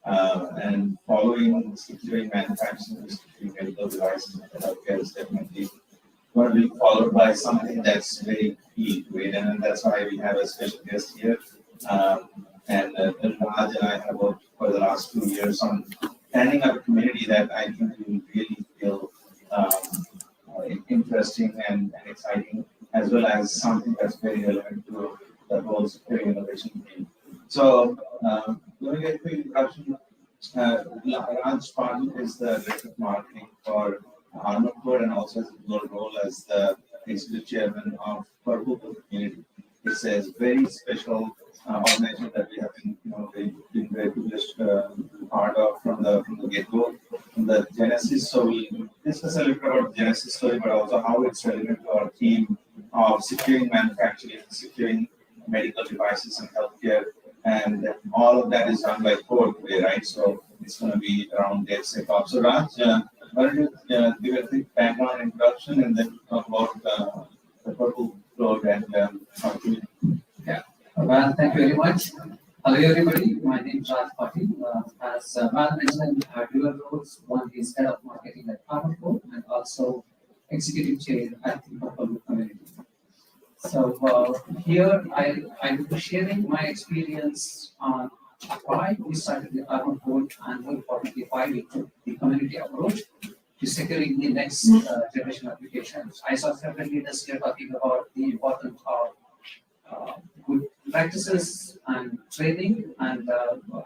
and following securing manufacturing, securing medical devices and healthcare is definitely going to be followed by something that's very key to it, and that's why we have a special guest here. Raj and I have worked for the last 2 years on standing up a community that I think you will really feel interesting and exciting, as well as something that's very relevant to the whole security innovation team. So, let me get a quick introduction. Raj Pandey is the Director of Marketing for Armor Code and also has a dual role as the Executive Chairman of Purple Book Community. It's a very special organization that we have been very privileged part of from the get-go, from the genesis. So we discuss a little bit about the genesis story, but also how it's relevant to our theme of securing manufacturing, securing medical devices and healthcare, and all of that is done by code today, right? So it's going to be around DevSecOps. So Raj, why don't you give a quick background introduction and then talk about the Purple Code and how to. Yeah. Well, thank you very much. Hello, everybody. My name is Raj Patil. As Val mentioned, I have dual roles. One is head of marketing at Armor Code and also executive chair at the Purple Book Community. So here I will be sharing my experience on why we started the Armor Code and more importantly why we took the community approach to securing the next generation applications. I saw several leaders here talking about the importance of good practices and training, and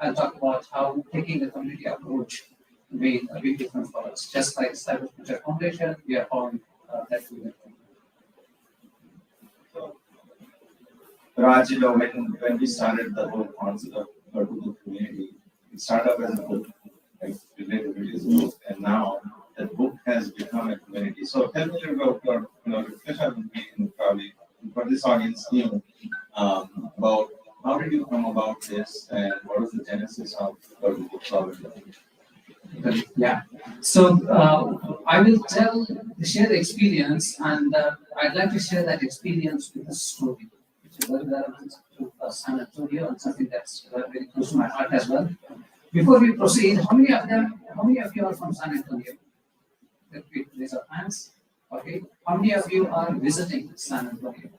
I'll talk about how taking the community approach made a big difference for us. Just like Cybersecurity Foundation, we are found that we are. Raj, when we started the whole concept of Purple community, it started off as a book, like related as a book, and now the book has become a community. So tell me about your discussion probably for this audience new about how did you come about this and what was the genesis of Purple Book Community? Yeah. So I will share the experience, and I'd like to share that experience with a story, which is very relevant to San Antonio and something that's very close to my heart as well. Before we proceed, how many of you are from San Antonio? Let me raise your hands. Okay. How many of you are visiting San Antonio?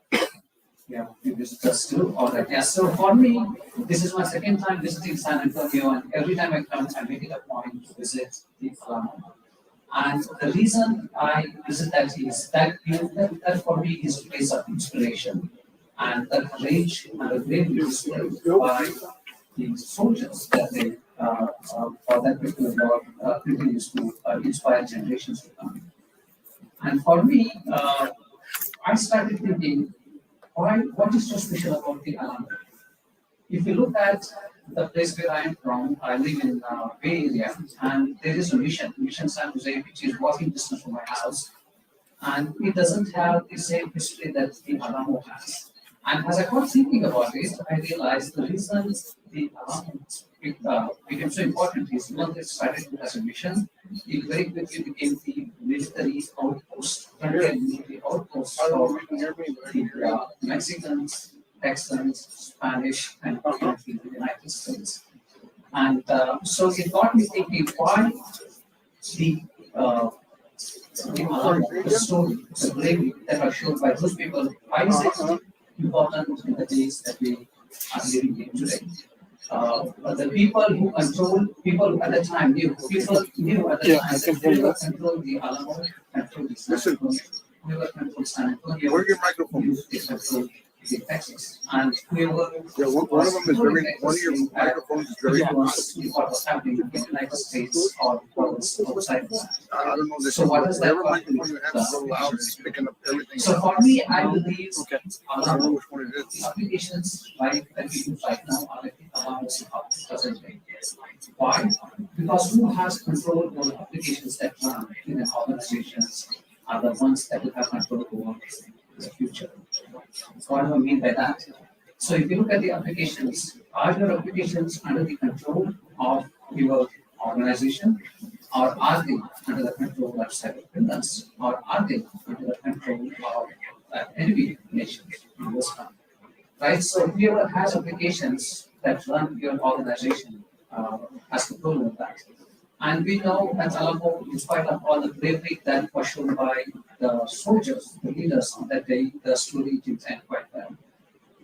Yeah, few visitors too. All right. Yeah. So for me, this is my second time visiting San Antonio, and every time I come, I'm making a point to visit the Alamo. And the reason I visit that is that for me is a place of inspiration, and the courage and the bravery displayed by the soldiers that they for that particular war continues to inspire generations to come. And for me, I started thinking, what is so special about the Alamo? If you look at the place where I am from, I live in Bay Area, and there is a Mission San Jose, which is walking distance from my house, and it doesn't have the same history that the Alamo has. And as I got thinking about it, I realized the reason the Alamo became so important is once it started as a mission, it very quickly became the military outpost, frontier military outpost for the Mexicans, Texans, Spanish, and ultimately the United States. And so it got me thinking why the Alamo, the story, the bravery that are shown by those people, why is it important in the days that we are living in today? The people who people at the time knew at the time who controlled the Alamo, controlled the San Antonio, whoever controlled San Antonio, Where's your microphone? They controlled the Texas, and whoever one of them is very. One of your microphones is very. what was happening in the United States or what was outside. I don't know this. So what does that? Whatever microphone you have is so loud, it's picking up everything. So for me, I believe Okay. I don't know which one it is. the applications like that we use right now are like Alamos presently. Why? Because who has control over applications that run in an organizations are the ones that will have control over the future. So what do I mean by that? So if you look at the applications, are your applications under the control of your organization, or are they under the control of cyber criminals, or are they under the control of enemy nations in this country? Right? So whoever has applications that run your organization as the goal of that. And we know at Alamo, in spite of all the bravery that was shown by the soldiers, the leaders on that day, the story did end quite well.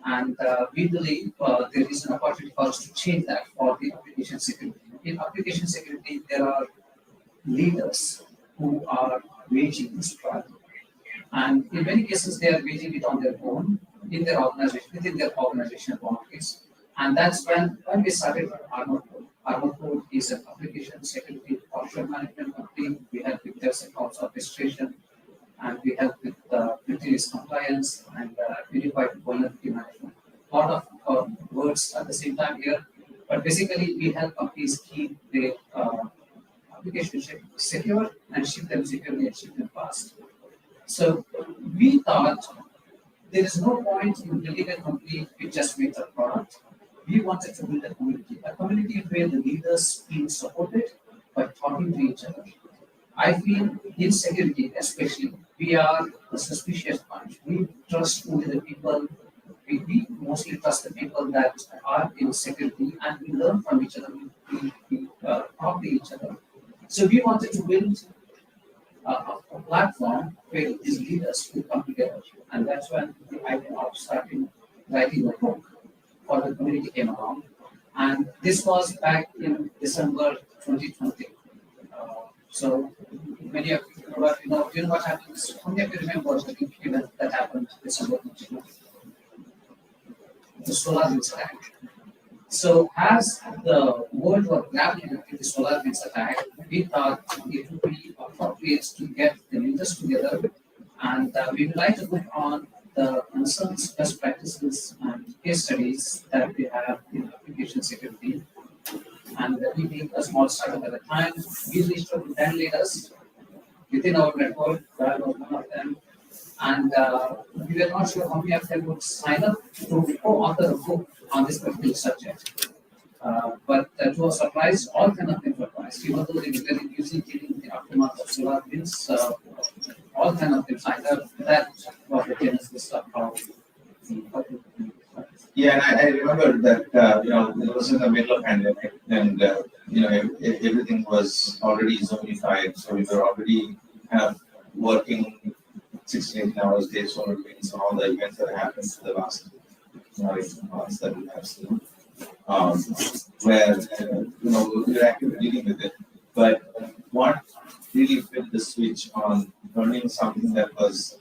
And we believe there is an opportunity for us to change that for the application security. In application security, there are leaders who are waging this struggle. And in many cases, they are waging it on their own, in their organization, within their organizational boundaries. And that's when we started Armor Code. Armor Code is an application security posture management company. We help with DevSecOps orchestration, and we help with continuous compliance and unified vulnerability management. A lot of words at the same time here, but basically we help companies keep their application secure and ship them securely and ship them fast. So we thought there is no point in building a company which just makes a product. We wanted to build a community where the leaders feel supported by talking to each other. I feel in security, especially, we are a suspicious bunch. We trust only the people, we mostly trust the people that are in security, and we learn from each other, we talk to each other. So we wanted to build a platform where these leaders will come together. And that's when the idea of starting writing a book for the community came along. And this was back in December 2020. So many of you know what happened. How many of you remember the big event that happened December 2020? The SolarWinds attack. So as the world was grappling with the SolarWinds attack, we thought it would be appropriate to get the leaders together, and we would like to look on the concerns, best practices, and case studies that we have in application security. And we being a small startup at the time, we reached out to 10 leaders within our network. That was one of them. And we were not sure how many of them would sign up to co-author a book on this particular subject. But to our surprise, all 10 of them were surprised. Even though they were very busy dealing with the aftermath of SolarWinds, all 10 of them signed up. That was the genesis of how Yeah, and I remember that it was in the middle of pandemic, and everything was already zonified, so we were already kind of working 16 hours days for meetings and all the events that happened in the last 18 months that we have seen, where we're actively dealing with it. But what really flipped the switch on learning something that was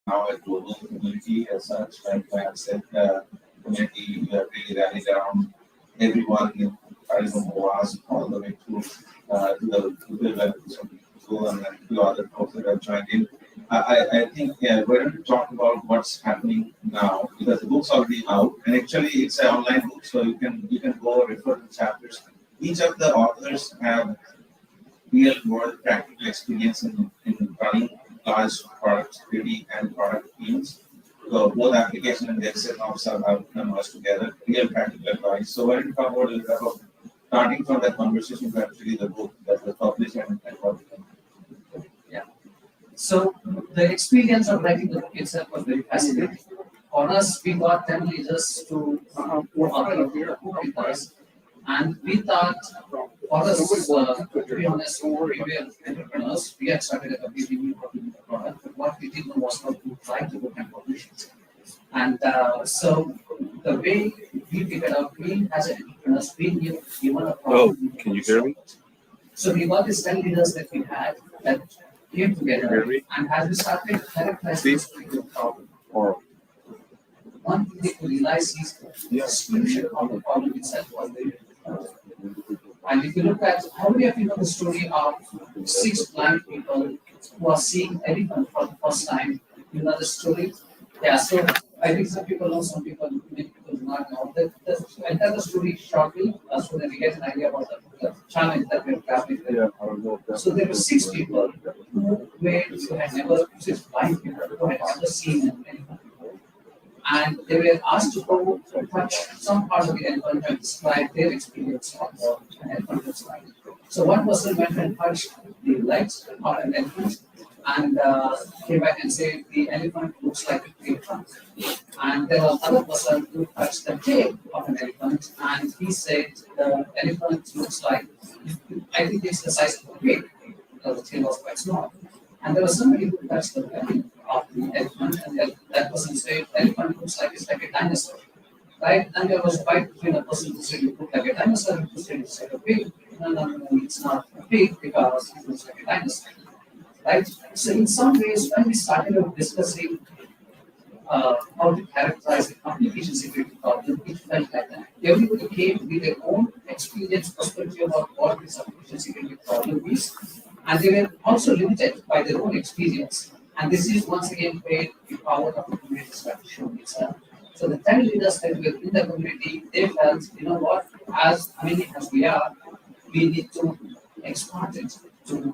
now a global community as such, like I have said, community really rallied around everyone, from OAS all the way to the Google and a few other folks that have joined in. I think we're going to talk about what's happening now because the book's already out, and actually it's an online book, so you can go refer to chapters. Each of the authors have real world practical experience in running large product security and product teams. So both application and DevSecOps have come together, real practical advice. So we're going to talk about a little bit about starting from that conversation to actually the book that was published and what. Yeah. So the experience of writing the book itself was very fascinating. For us, we got 10 leaders to author the book with us. And we thought, for us, to be honest, we were entrepreneurs. We had started a company, we knew how to do the product, but what we didn't know was how to write the book and publish it. And so the way we figured out, we as entrepreneurs, we knew given a problem. Can you hear me? So we got these 10 leaders that we had that came together, and as we started characterizing this problem, one thing they could realize is the solution of the problem itself was very difficult. And if you look at how many of you know the story of 6 blind people who are seeing elephant for the first time, you know the story? Yeah, so I think some people know, some people, many people do not know. I'll tell the story shortly so that we get an idea about the challenge that we're grappling with. So there were 6 people who had never, 6 blind people who had never seen an elephant. And they were asked to go touch some part of the elephant and describe their experience of an elephant slide. So one person went and touched the legs of an elephant, and came back and said the elephant looks like a tree trunk. And there was another person who touched the tail of an elephant, and he said the elephant looks like, I think it's the size of a pig, because the tail was quite small. And there was somebody who touched the belly of the elephant, and that person said the elephant looks like it's like a dinosaur. Right? And there was a fight between the person who said it looked like a dinosaur and who said it's like a pig. No, it's not a pig because it looks like a dinosaur. Right? So in some ways, when we started out discussing how to characterize the communication security problem, it felt like that. Everybody came with their own experience, perspective of what this communication security problem is, and they were also limited by their own experience. And this is once again where the power of the community started showing itself. So the 10 leaders that were in the community, they felt, you know what, as many as we are, we need to expand it to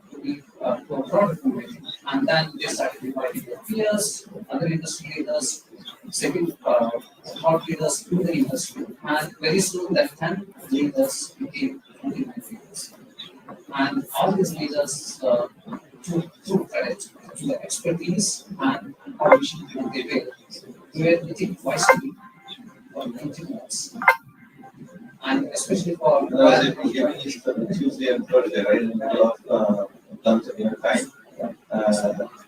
a broader community. And then they started inviting their peers, other industry leaders, second thought leaders in the industry. And very soon that 10 leaders became 29 leaders. And all these leaders took credit to the expertise and vision that they were meeting twice a week for 90 minutes. And especially for Tuesday and Thursday, right in the middle of lunch at dinner time,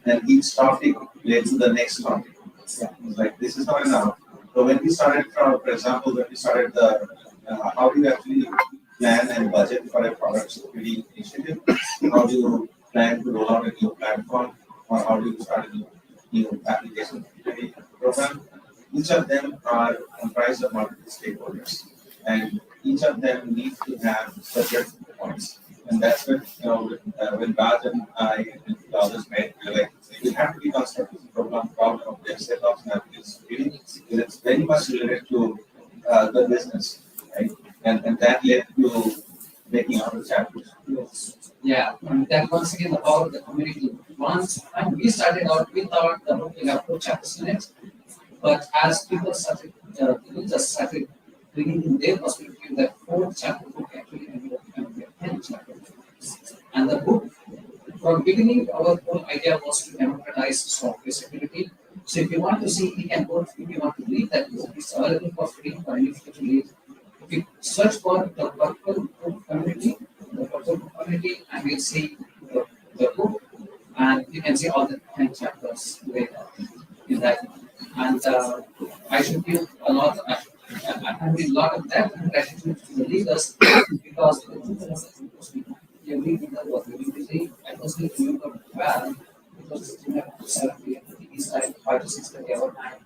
and each topic led to the next topic. It's like this is not enough. So when we started, for example, when we started the how do you actually plan and budget for a product security initiative? How do you plan to roll out a new platform, or how do you start a new application security program? Each of them are comprised of multiple stakeholders, and each of them needs to have separate points. And that's when Raj and I and the others met, we were like, we have to be constructive program of their setups and applications security, because it's very much related to the business, right? And that led to making other chapters. yeah, and that once again the power of the community. Once when we started out, we thought the book will have 4 chapters in it, but as people just started bringing in their perspective, that 4th chapter book actually ended up becoming a 10th chapter. And the book, from beginning, our whole idea was to democratize software security. So if you want to see, you can go, if you want to read that book, it's available for free for anybody to read. If you search for the Purple Book Community, and you'll see the book, and you can see all the 10 chapters later in that. And I should give a lot, I mean, a lot of depth and gratitude to the leaders because every leader was very busy. I personally remember well because it's 7 p.m. East side, 5 to 6:30 our time.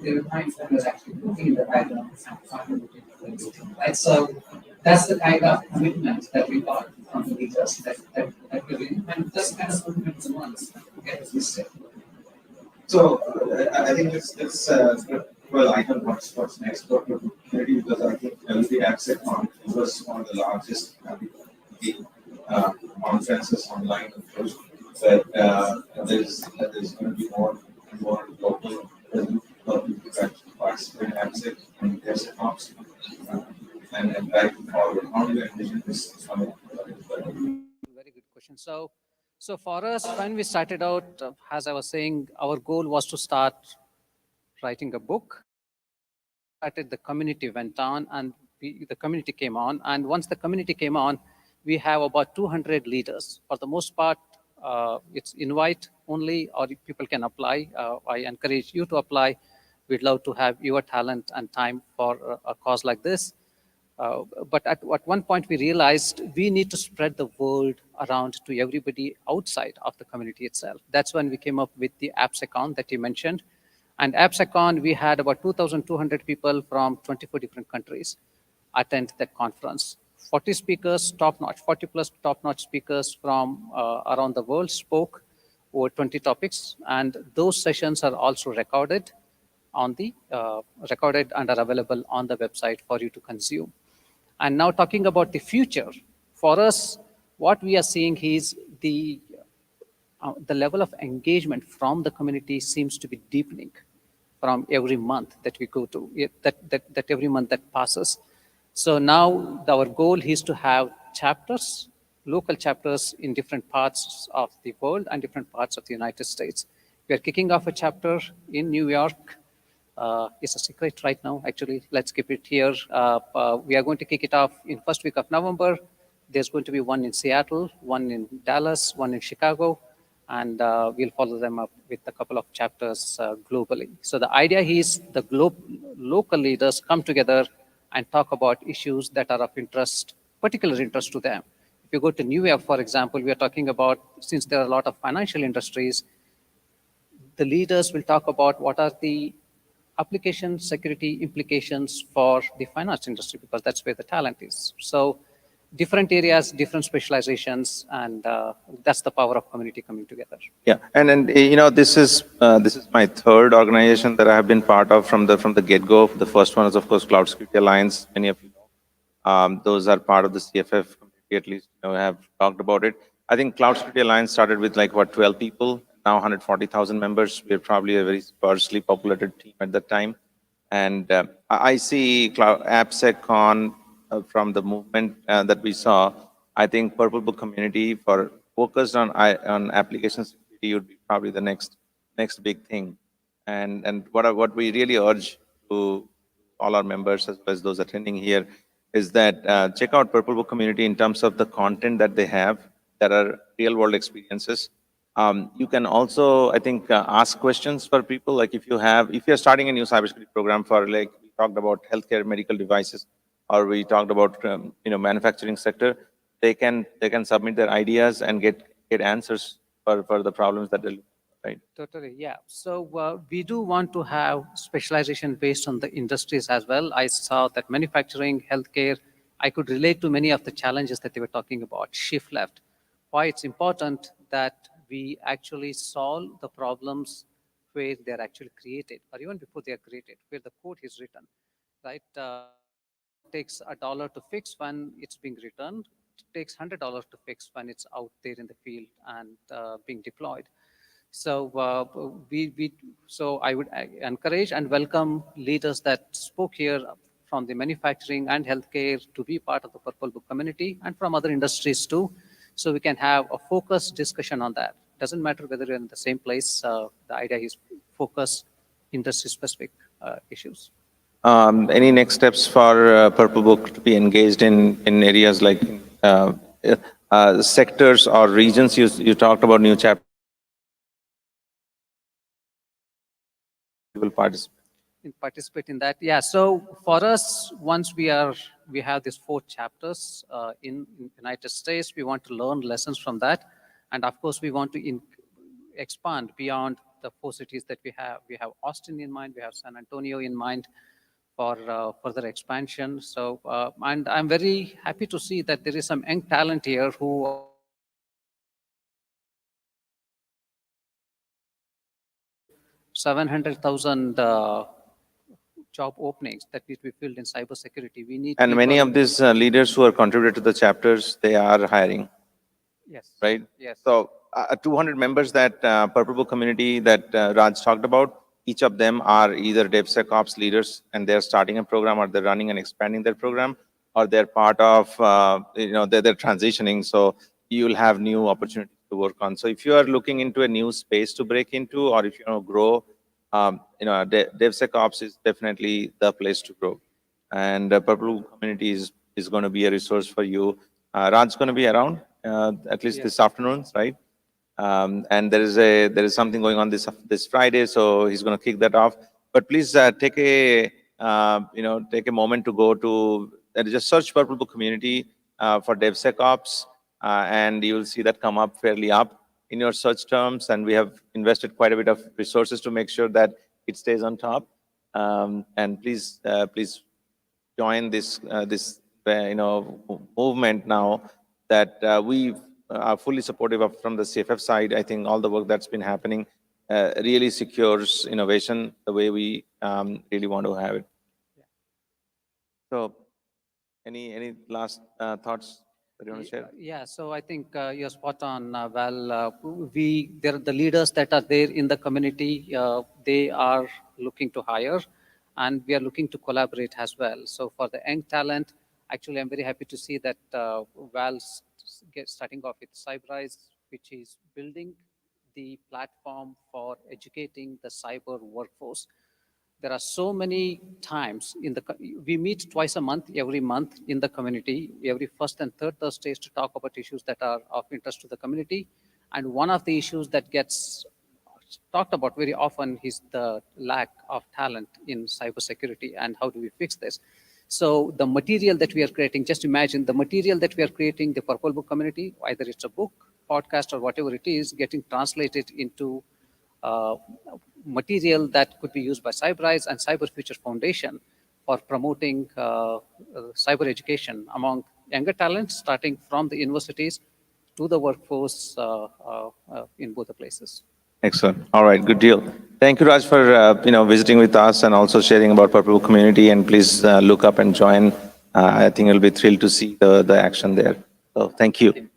There were times when I was actually cooking in the background and contributing to the meeting. Right? So that's the kind of commitment that we got from the leaders that we're in, and that's the kind of commitment we want to get this step. So I think it's well, I don't know what's next for community, because I think the AppSecCon was one of the largest conferences online, of course, but there's going to be more local people actually participate in AppSec and there's a talks and back forward. How do you envision this coming? Very good question. So for us, when we started out, as I was saying, our goal was to start writing a book. Started, the community went on, and the community came on. And once the community came on, we have about 200 leaders. For the most part, it's invite only, or people can apply. I encourage you to apply. We'd love to have your talent and time for a cause like this. But at one point we realized we need to spread the word around to everybody outside of the community itself. That's when we came up with the AppSecCon that you mentioned. And AppSecCon, we had about 2,200 people from 24 different countries attend that conference. 40 speakers, top-notch, 40 plus top-notch speakers from around the world spoke over 20 topics. And those sessions are also recorded on the recorded and are available on the website for you to consume. And now talking about the future, for us, what we are seeing is the level of engagement from the community seems to be deepening from every month that we go to, that every month that passes. So now our goal is to have chapters local chapters in different parts of the world and different parts of the United States. We are kicking off a chapter in New York. It's a secret right now, actually. Let's keep it here. We are going to kick it off in first week of November. There's going to be one in Seattle, one in Dallas, one in Chicago, and we'll follow them up with a couple of chapters globally. So the idea is the local leaders come together and talk about issues that are of interest, particular interest to them. If you go to New York, for example, we are talking about, since there are a lot of financial industries, the leaders will talk about what are the application security implications for the finance industry, because that's where the talent is. So different areas, different specializations, and that's the power of community coming together. Yeah, and this is my third organization that I have been part of from the get-go. The first one is, of course, Cloud Security Alliance. Many of you know, those are part of the CFF community, at least have talked about it. I think Cloud Security Alliance started with like 12 people, now 140,000 members. We're probably a very sparsely populated team at that time. And I see AppSecCon from the movement that we saw. I think Purple Book community for focused on application security would be probably the next big thing. And what we really urge to all our members as well as those attending here is that check out Purple Book community in terms of the content that they have that are real world experiences. You can also, I think, ask questions for people. Like if you're starting a new cybersecurity program for, like we talked about healthcare, medical devices, or we talked about manufacturing sector, they can submit their ideas and get answers for the problems that they're right. Totally, yeah. So we do want to have specialization based on the industries as well. I saw that manufacturing, healthcare, I could relate to many of the challenges that they were talking about, shift left. Why it's important that we actually solve the problems where they're actually created, or even before they are created, where the code is written, right? It takes $1 to fix when it's being returned. It takes $100 to fix when it's out there in the field and being deployed. So so I would encourage and welcome leaders that spoke here from the manufacturing and healthcare to be part of the Purple Book community, and from other industries too, so we can have a focused discussion on that. Doesn't matter whether you're in the same place. The idea is focus industry-specific issues. Any next steps for Purple Book to be engaged in areas like sectors or regions? You talked about new chapters. Will participate in that. Yeah. So for us, once we have these 4 chapters in United States, we want to learn lessons from that, and of course we want to expand beyond the 4 cities that we have. We have Austin in mind, we have San Antonio in mind for further expansion. So and I'm very happy to see that there is some young talent here who 700,000 job openings that need to be filled in cybersecurity. We need and people. many of these leaders who are contributed to the chapters, they are hiring. Yes. Right? Yes. So 200 members that Purple Book community that Raj talked about, each of them are either DevSecOps leaders and they're starting a program, or they're running and expanding their program, or they're part of, they're transitioning. So you'll have new opportunities to work on. So if you are looking into a new space to break into, or if you want to grow, DevSecOps is definitely the place to grow. And Purple Book community is going to be a resource for you. Raj's going to be around at least this afternoon, right? And there is something going on this Friday, so he's going to kick that off. But please take a moment to go to just search Purple Book community for DevSecOps, and you will see that come up fairly up in your search terms. And we have invested quite a bit of resources to make sure that it stays on top. And please join this movement now that we are fully supportive of from the CFF side. I think all the work that's been happening really secures innovation the way we really want to have it. Yeah. So any last thoughts that you want to share? Yeah, so I think you're spot on. There are the leaders that are there in the community. They are looking to hire, and we are looking to collaborate as well. So for the young talent, Actually, I'm very happy to see that Val's starting off with Cyberrise, which is building the platform for educating the cyber workforce. There are so many times we meet twice a month, every month in the community, every first and third Thursdays to talk about issues that are of interest to the community. And one of the issues that gets talked about very often is the lack of talent in cybersecurity and how do we fix this. So the material that we are creating, just imagine the material that we are creating, the Purple Book community, either it's a book, podcast, or whatever it is, getting translated into material that could be used by Cyberrise and Cyber Future Foundation for promoting cyber education among younger talents, starting from the universities to the workforce in both the places. Excellent. All right, good deal. Thank you, Raj, for visiting with us and also sharing about Purple Book community. And please look up and join. I think you'll be thrilled to see the action there. So thank you.